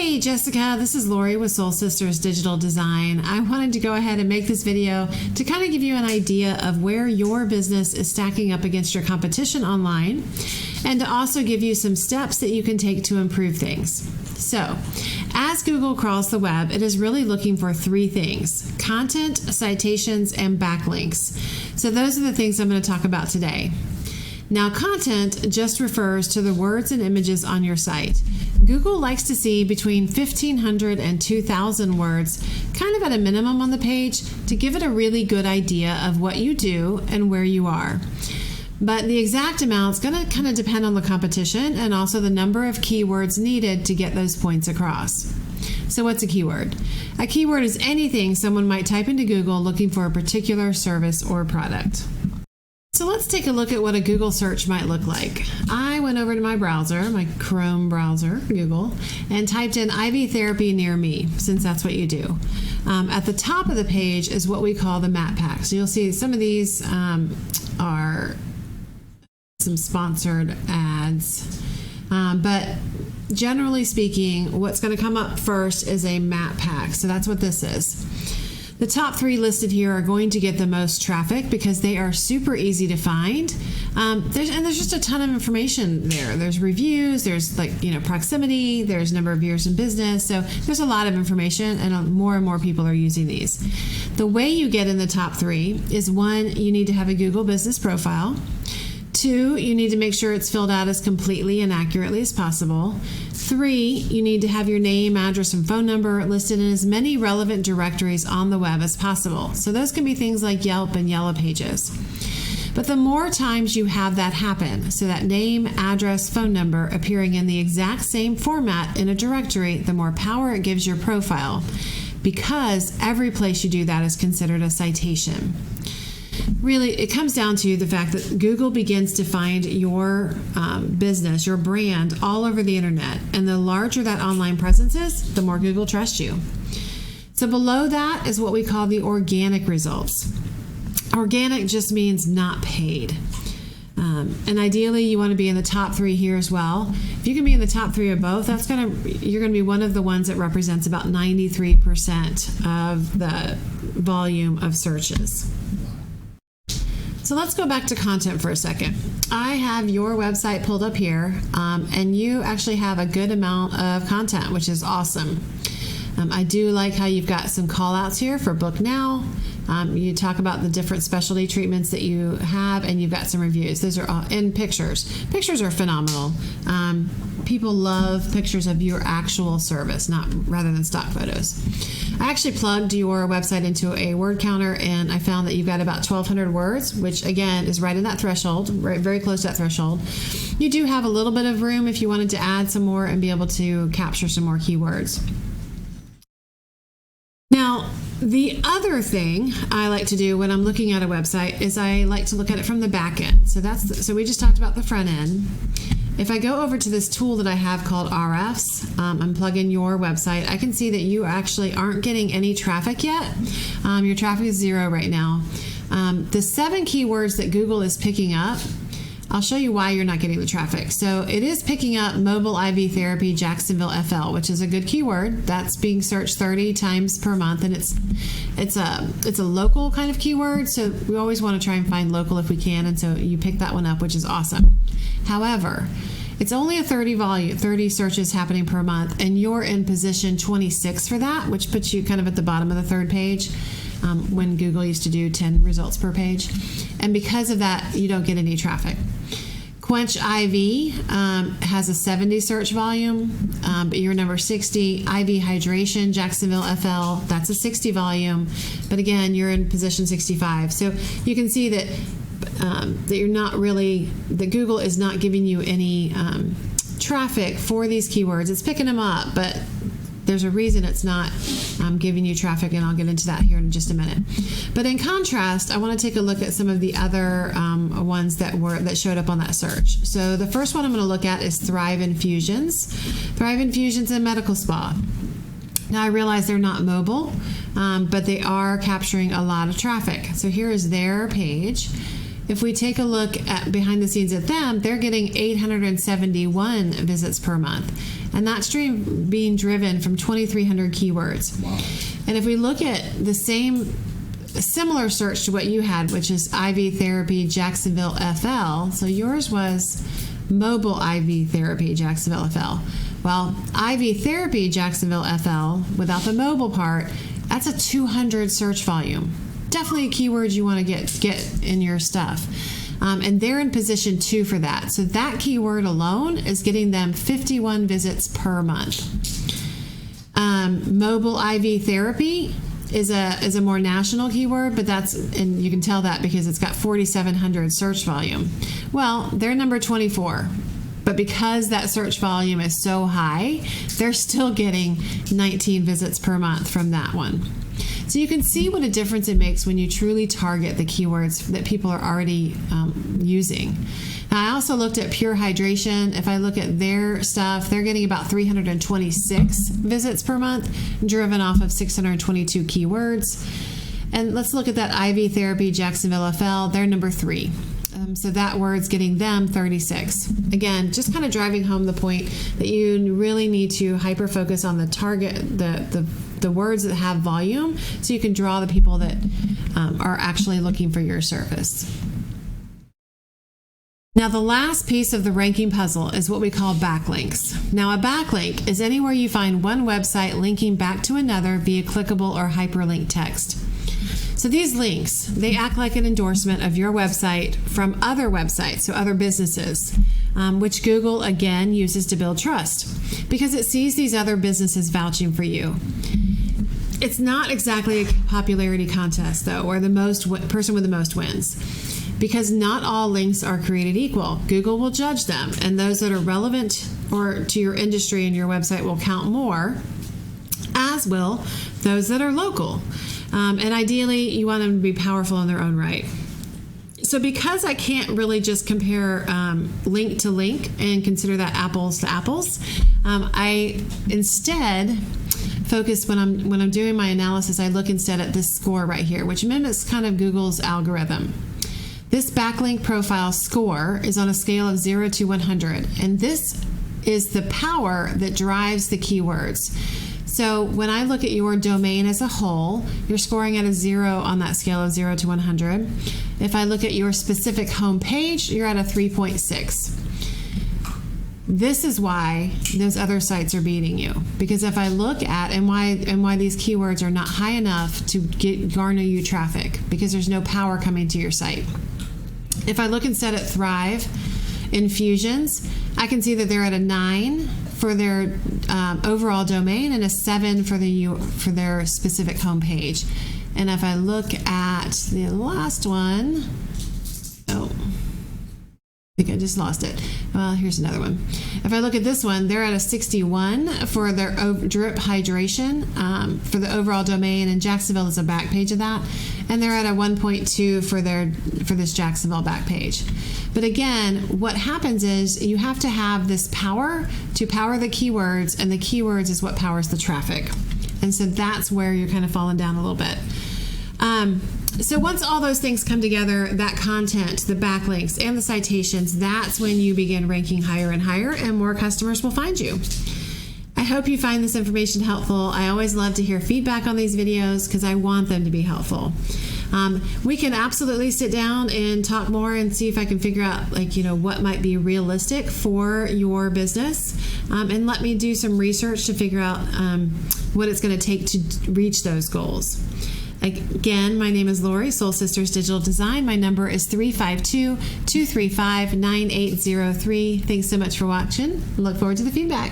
Hey Jessica, this is Lori with Soul Sisters Digital Design. I wanted to go ahead and make this video to kind of give you an idea of where your business is stacking up against your competition online, and to also give you some steps that you can take to improve things. So, as Google crawls the web, it is really looking for three things: content, citations, and backlinks. So those are the things I'm going to talk about today. Now, content just refers to the words and images on your site. Google likes to see between 1,500 and 2,000 words, kind of at a minimum on the page, to give it a really good idea of what you do and where you are. But the exact amount is going to kind of depend on the competition and also the number of keywords needed to get those points across. So what's a keyword? A keyword is anything someone might type into Google looking for a particular service or product. So let's take a look at what a Google search might look like. I went over to my browser, my Chrome browser, Google, and typed in IV therapy near me, since that's what you do. At the top of the page is what we call the map pack. So you'll see some of these are some sponsored ads. But generally speaking, what's going to come up first is a map pack. So that's what this is. The top three listed here are going to get the most traffic because they are super easy to find. There's just a ton of information there. There's reviews, there's proximity, there's number of years in business. So there's a lot of information, and more people are using these. The way you get in the top three is: one, you need to have a Google business profile. Two, you need to make sure it's filled out as completely and accurately as possible. Three, you need to have your name, address, and phone number listed in as many relevant directories on the web as possible. So those can be things like Yelp and Yellow Pages. But the more times you have that happen, so that name, address, phone number appearing in the exact same format in a directory, the more power it gives your profile, because every place you do that is considered a citation. Really, it comes down to the fact that Google begins to find your business, your brand, all over the internet. And the larger that online presence is, the more Google trusts you. So below that is what we call the organic results. Organic just means not paid. And ideally, you want to be in the top three here as well. If you can be in the top three of both, you're going to be one of the ones that represents about 93% of the volume of searches. So let's go back to content for a second. I have your website pulled up here, and you actually have a good amount of content, which is awesome. I do like how you've got some call outs here for Book Now. You talk about the different specialty treatments that you have, and you've got some reviews. Those are all in pictures. Pictures are phenomenal. People love pictures of your actual service, rather than stock photos. I actually plugged your website into a word counter, and I found that you've got about 1,200 words, which again is right in that threshold, right, very close to that threshold. You do have a little bit of room if you wanted to add some more and be able to capture some more keywords. Now, the other thing I like to do when I'm looking at a website is I like to look at it from the back end. So we just talked about the front end. If I go over to this tool that I have called RFs, and plug in your website, I can see that you actually aren't getting any traffic yet. Your traffic is 0 right now. The 7 keywords that Google is picking up, I'll show you why you're not getting the traffic. So it is picking up mobile IV therapy Jacksonville Fl, which is a good keyword. That's being searched 30 times per month, and it's a local kind of keyword. So we always want to try and find local if we can, and so you pick that one up, which is awesome. However, it's only a 30 searches happening per month, and you're in position 26 for that, which puts you kind of at the bottom of the third page. When Google used to do 10 results per page. And because of that, you don't get any traffic. Quench IV has a 70 search volume, but you're number 60. IV Hydration, Jacksonville FL, that's a 60 volume. But again, you're in position 65. So you can see that that Google is not giving you any traffic for these keywords. It's picking them up, but there's a reason it's not giving you traffic, and I'll get into that here in just a minute. But in contrast, I want to take a look at some of the other ones that showed up on that search. So the first one I'm going to look at is Thrive Infusions. Thrive Infusions and Medical Spa. Now I realize they're not mobile, but they are capturing a lot of traffic. So here is their page. If we take a look at behind the scenes at them, they're getting 871 visits per month. And that's being driven from 2,300 keywords. Wow. And if we look at the similar search to what you had, which is IV Therapy Jacksonville FL, so yours was Mobile IV Therapy Jacksonville FL. Well, IV Therapy Jacksonville FL, without the mobile part, that's a 200 search volume. Definitely a keyword you want to get in your stuff. And they're in position 2 for that. So that keyword alone is getting them 51 visits per month. Mobile IV Therapy is a more national keyword, but and you can tell that because it's got 4,700 search volume. Well, they're number 24. But because that search volume is so high, they're still getting 19 visits per month from that one. So you can see what a difference it makes when you truly target the keywords that people are already using. Now, I also looked at Pure Hydration. If I look at their stuff, they're getting about 326 visits per month, driven off of 622 keywords. And let's look at that IV Therapy Jacksonville FL. They're number 3. So that word's getting them 36. Again, just kind of driving home the point that you really need to hyper focus on the target, the words that have volume, so you can draw the people that are actually looking for your service. Now, the last piece of the ranking puzzle is what we call backlinks. Now, a backlink is anywhere you find one website linking back to another via clickable or hyperlink text. So these links, they act like an endorsement of your website from other websites, so other businesses, which Google, again, uses to build trust because it sees these other businesses vouching for you. It's not exactly a popularity contest, though, or the person with the most wins, because not all links are created equal. Google will judge them, and those that are relevant or to your industry and your website will count more, as will those that are local. And ideally, you want them to be powerful in their own right. So because I can't really just compare link to link and consider that apples to apples, I instead focus when I'm doing my analysis, I look instead at this score right here, which mimics kind of Google's algorithm. This backlink profile score is on a scale of 0 to 100, and this is the power that drives the keywords. So when I look at your domain as a whole, you're scoring at a 0 on that scale of 0 to 100. If I look at your specific home page, you're at a 3.6. This is why those other sites are beating you. Because if I look at and why these keywords are not high enough to garner you traffic, because there's no power coming to your site. If I look instead at Thrive Infusions, I can see that they're at a 9 for their overall domain and a 7 for their specific homepage. And if I look at the last one, I think I just lost it. Well, here's another one. If I look at this one, they're at a 61 for their drip hydration for the overall domain, and Jacksonville is a back page of that, and they're at a 1.2 for this Jacksonville back page. But again, what happens is you have to have this power to power the keywords, and the keywords is what powers the traffic. And so that's where you're kind of falling down a little bit. So once all those things come together, that content, the backlinks, and the citations, that's when you begin ranking higher and higher, and more customers will find you. I hope you find this information helpful. I always love to hear feedback on these videos because I want them to be helpful. We can absolutely sit down and talk more and see if I can figure out, what might be realistic for your business, and let me do some research to figure out what it's going to take to reach those goals. Again, my name is Lori, Soul Sisters Digital Design. My number is 352-235-9803. Thanks so much for watching. Look forward to the feedback.